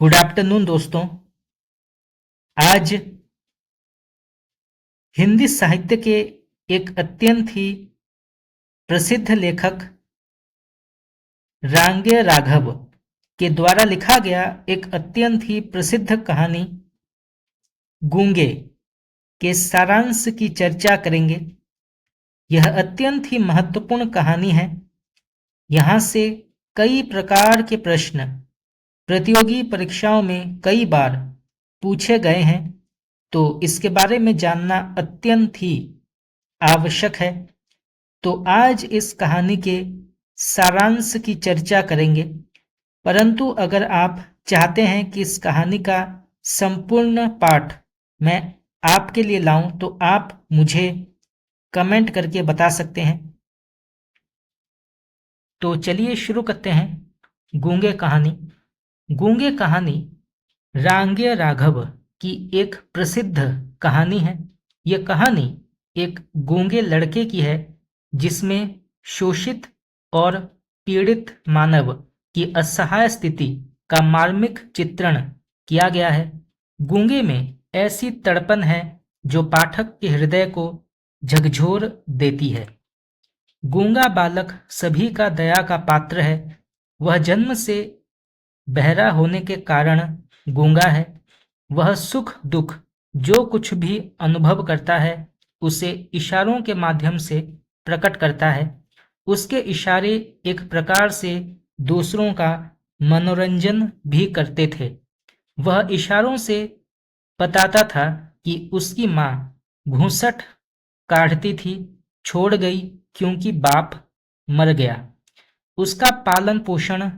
Good afternoon दोस्तों। आज हिंदी साहित्य के एक अत्यंत ही प्रसिद्ध लेखक रांगे राघव के द्वारा लिखा गया एक अत्यंत ही प्रसिद्ध कहानी गूंगे के सारांश की चर्चा करेंगे। यह अत्यंत ही महत्वपूर्ण कहानी है। यहाँ से कई प्रकार के प्रश्न प्रतियोगी परीक्षाओं में कई बार पूछे गए हैं, तो इसके बारे में जानना अत्यंत ही आवश्यक है। तो आज इस कहानी के सारांश की चर्चा करेंगे। परंतु अगर आप चाहते हैं कि इस कहानी का संपूर्ण पाठ मैं आपके लिए लाऊं, तो आप मुझे कमेंट करके बता सकते हैं। तो चलिए शुरू करते हैं। गूंगे कहानी। गूंगे कहानी रांगे राघव की एक प्रसिद्ध कहानी है। यह कहानी एक गूंगे लड़के की है, जिसमें शोषित और पीड़ित मानव की असहाय स्थिति का मार्मिक चित्रण किया गया है। गूंगे में ऐसी तड़पन है जो पाठक के हृदय को झकझोर देती है। गूंगा बालक सभी का दया का पात्र है। वह जन्म से बहरा होने के कारण गूंगा है। वह सुख दुख जो कुछ भी अनुभव करता है, उसे इशारों के माध्यम से प्रकट करता है। उसके इशारे एक प्रकार से दूसरों का मनोरंजन भी करते थे। वह इशारों से बताता था कि उसकी माँ घूंसट काढ़ती थी, छोड़ गई क्योंकि बाप मर गया। उसका पालन पोषण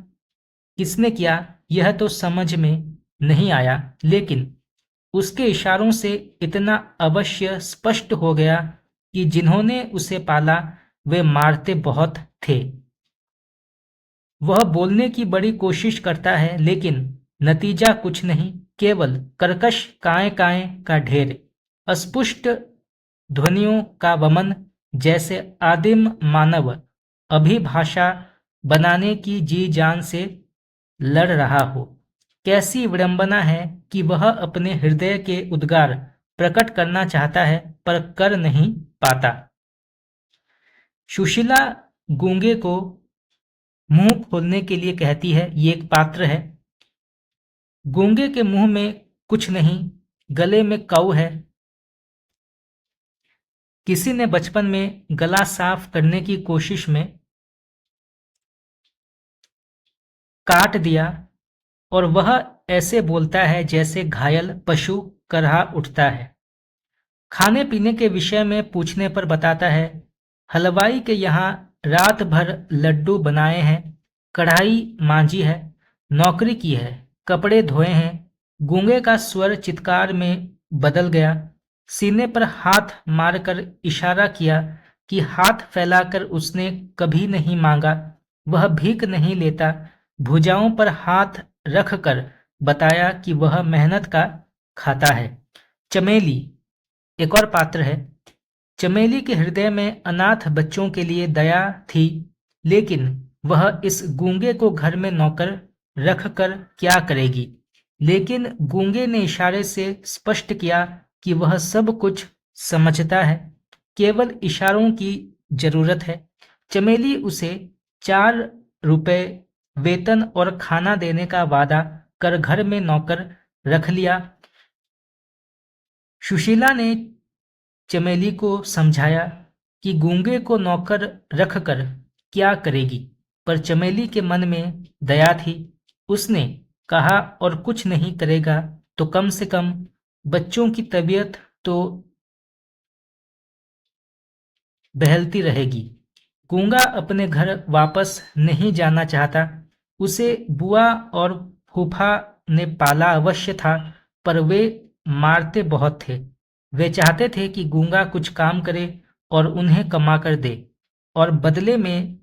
किसने किया, यह तो समझ में नहीं आया, लेकिन उसके इशारों से इतना अवश्य स्पष्ट हो गया कि जिन्होंने उसे पाला वे मारते बहुत थे। वह बोलने की बड़ी कोशिश करता है, लेकिन नतीजा कुछ नहीं, केवल कर्कश काएं काएं का ढेर, अस्पष्ट ध्वनियों का वमन, जैसे आदिम मानव अभिभाषा बनाने की जी जान से लड़ रहा हो। कैसी विडंबना है कि वह अपने हृदय के उद्गार प्रकट करना चाहता है, पर कर नहीं पाता। सुशीला गूंगे को मुंह खोलने के लिए कहती है। ये एक पात्र है। गूंगे के मुंह में कुछ नहीं, गले में कऊ है। किसी ने बचपन में गला साफ करने की कोशिश में काट दिया और वह ऐसे बोलता है जैसे घायल पशु करहा उठता है। खाने पीने के विषय में पूछने पर बताता है, हलवाई के यहाँ रात भर लड्डू बनाए हैं, कढ़ाई मांजी है, नौकरी की है, कपड़े धोए हैं। गूंगे का स्वर चित्कार में बदल गया। सीने पर हाथ मारकर इशारा किया कि हाथ फैलाकर उसने कभी नहीं मांगा। वह भीख नहीं लेता। भुजाओं पर हाथ रखकर बताया कि वह मेहनत का खाता है। चमेली एक और पात्र है। चमेली के हृदय में अनाथ बच्चों के लिए दया थी, लेकिन वह इस गूंगे को घर में नौकर रखकर क्या करेगी। लेकिन गूंगे ने इशारे से स्पष्ट किया कि वह सब कुछ समझता है, केवल इशारों की जरूरत है। चमेली उसे 4 रुपए वेतन और खाना देने का वादा कर घर में नौकर रख लिया। सुशीला ने चमेली को समझाया कि गूंगे को नौकर रखकर क्या करेगी, पर चमेली के मन में दया थी। उसने कहा, और कुछ नहीं करेगा तो कम से कम बच्चों की तबीयत तो बहलती रहेगी। गूंगा अपने घर वापस नहीं जाना चाहता। उसे बुआ और फूफा ने पाला अवश्य था, पर वे मारते बहुत थे। वे चाहते थे कि गूंगा कुछ काम करे और उन्हें कमा कर दे, और बदले में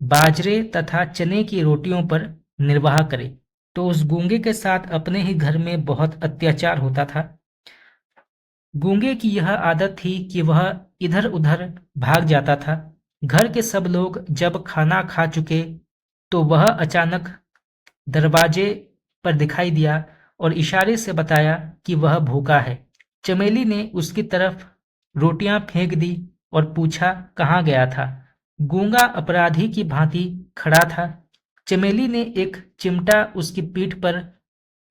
बाजरे तथा चने की रोटियों पर निर्वाह करे। तो उस गूंगे के साथ अपने ही घर में बहुत अत्याचार होता था। गूंगे की यह आदत थी कि वह इधर उधर भाग जाता था। घर के सब लोग जब खाना खा चुके, तो वह अचानक दरवाजे पर दिखाई दिया और इशारे से बताया कि वह भूखा है। चमेली ने उसकी तरफ रोटियां फेंक दी और पूछा कहाँ गया था। गूंगा अपराधी की भांति खड़ा था। चमेली ने एक चिमटा उसकी पीठ पर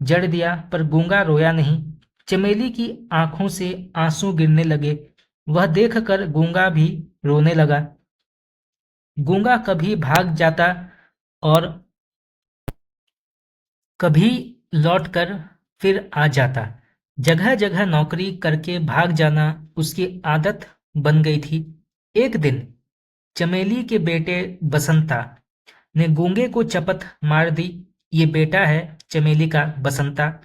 जड़ दिया, पर गूंगा रोया नहीं। चमेली की आंखों से आंसू गिरने लगे। वह देखकर गूंगा भी रोने लगा। गूंगा कभी भाग जाता और कभी लौटकर फिर आ जाता। जगह जगह नौकरी करके भाग जाना उसकी आदत बन गई थी। एक दिन चमेली के बेटे बसंता ने गूंगे को चपत मार दी। ये बेटा है चमेली का, बसंता।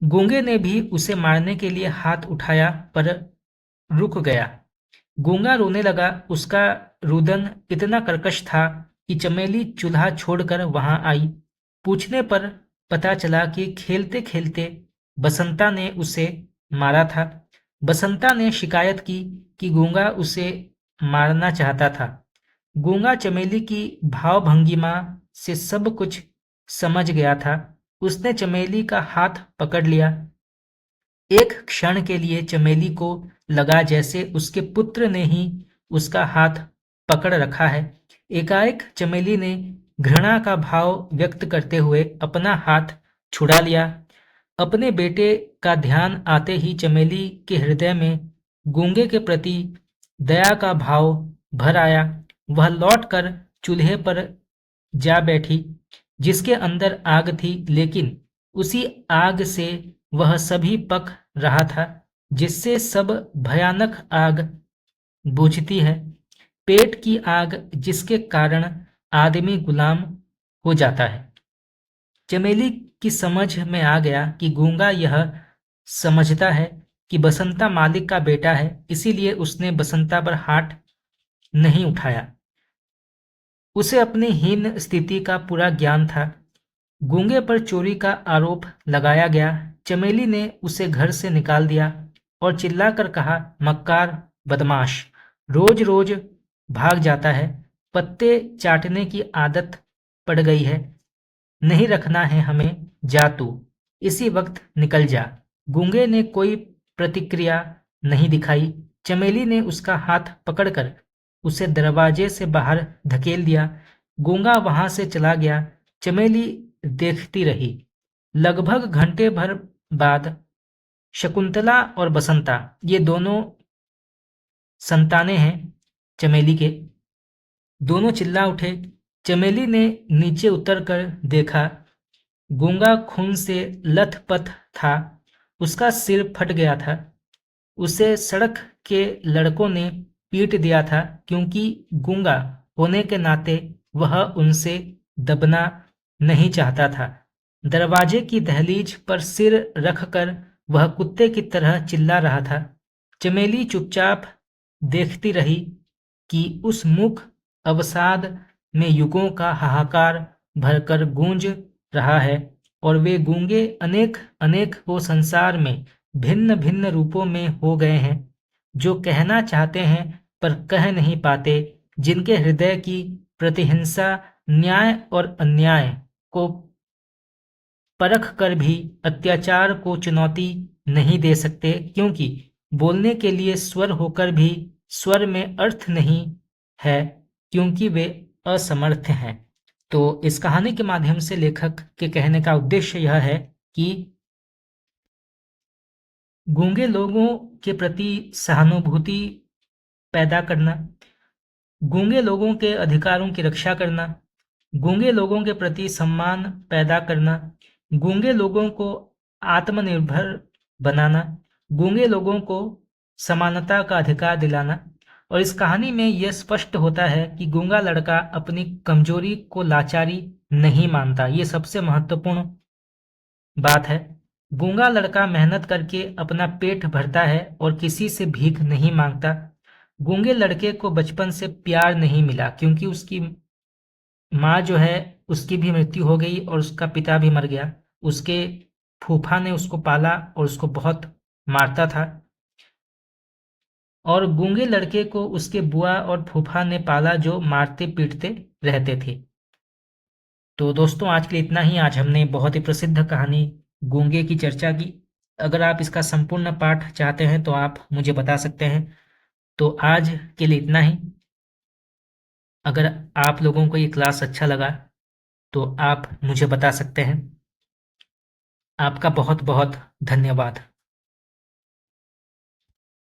गूंगे ने भी उसे मारने के लिए हाथ उठाया, पर रुक गया। गूंगा रोने लगा। उसका रुदन इतना कर्कश था कि चमेली चूल्हा छोड़कर वहां आई। पूछने पर पता चला कि खेलते खेलते बसंता ने उसे मारा था। बसंता ने शिकायत की कि गूंगा उसे मारना चाहता था। गूंगा चमेली की भाव-भंगिमा से सब कुछ समझ गया था। उसने चमेली का हाथ पकड़ लिया। एक क्षण के लिए चमेली को लगा जैसे उसके पुत्र ने ही उसका हाथ पकड़ रखा है। एकाएक चमेली ने घृणा का भाव व्यक्त करते हुए अपना हाथ छुड़ा लिया। अपने बेटे का ध्यान आते ही चमेली के हृदय में गूंगे के प्रति दया का भाव भर आया। वह लौटकर चूल्हे पर जा बैठी, जिसके अंदर आग थी, लेकिन उसी आग से वह सभी पक रहा था, जिससे सब भयानक आग बुझती है। पेट की आग, जिसके कारण आदमी गुलाम हो जाता है। चमेली की समझ में आ गया कि गूंगा यह समझता है कि बसंता मालिक का बेटा है, इसीलिए उसने बसंता पर हाथ नहीं उठाया। उसे अपनी हीन स्थिति का पूरा ज्ञान था। गूंगे पर चोरी का आरोप लगाया गया। चमेली ने उसे घर से निकाल दिया और चिल्लाकर कहा, मक्कार, बदमाश, रोज रोज भाग जाता है। पत्ते चाटने की आदत पड़ गई है। नहीं रखना है हमें, जा तू इसी वक्त निकल जा। गूंगे ने कोई प्रतिक्रिया नहीं दिखाई। चमेली ने उसका हाथ पकड़कर उसे दरवाजे से बाहर धकेल दिया। गूंगा वहां से चला गया। चमेली देखती रही। लगभग घंटे भर बाद शकुंतला और बसंता, ये दोनों संतानें हैं चमेली के, दोनों चिल्ला उठे। चमेली ने नीचे उतरकर देखा। गूंगा खून से लथपथ था। उसका सिर फट गया था। उसे सड़क के लड़कों ने पीट दिया था, क्योंकि गूंगा होने के नाते वह उनसे दबना नहीं चाहता था। दरवाजे की दहलीज पर सिर रखकर वह कुत्ते की तरह चिल्ला रहा था। चमेली चुपचाप देखती रही कि उस मूक अवसाद में युगों का हाहाकार भरकर गूंज रहा है, और वे गूंगे अनेक अनेक को संसार में भिन्न भिन्न रूपों में हो गए हैं, जो कहना चाहते हैं पर कह नहीं पाते, जिनके हृदय की प्रतिहिंसा न्याय और अन्याय को परख कर भी अत्याचार को चुनौती नहीं दे सकते, क्योंकि बोलने के लिए स्वर होकर भी स्वर में अर्थ नहीं है, क्योंकि वे असमर्थ हैं। तो इस कहानी के माध्यम से लेखक के कहने का उद्देश्य यह है कि गूंगे लोगों के प्रति सहानुभूति पैदा करना, गूंगे लोगों के अधिकारों की रक्षा करना, गूंगे लोगों के प्रति सम्मान पैदा करना, गूंगे लोगों को आत्मनिर्भर बनाना, गूंगे लोगों को समानता का अधिकार दिलाना। और इस कहानी में यह स्पष्ट होता है कि गूंगा लड़का अपनी कमजोरी को लाचारी नहीं मानता। ये सबसे महत्वपूर्ण बात है। गूंगा लड़का मेहनत करके अपना पेट भरता है और किसी से भीख नहीं मांगता। गूंगे लड़के को बचपन से प्यार नहीं मिला, क्योंकि उसकी माँ जो है उसकी भी मृत्यु हो गई और उसका पिता भी मर गया। उसके फूफा ने उसको पाला और उसको बहुत मारता था, और गूंगे लड़के को उसके बुआ और फूफा ने पाला, जो मारते पीटते रहते थे। तो दोस्तों आज के लिए इतना ही। आज हमने बहुत ही प्रसिद्ध कहानी गूंगे की चर्चा की। अगर आप इसका संपूर्ण पाठ चाहते हैं तो आप मुझे बता सकते हैं। तो आज के लिए इतना ही। अगर आप लोगों को ये क्लास अच्छा लगा तो आप मुझे बता सकते हैं। आपका बहुत बहुत धन्यवाद।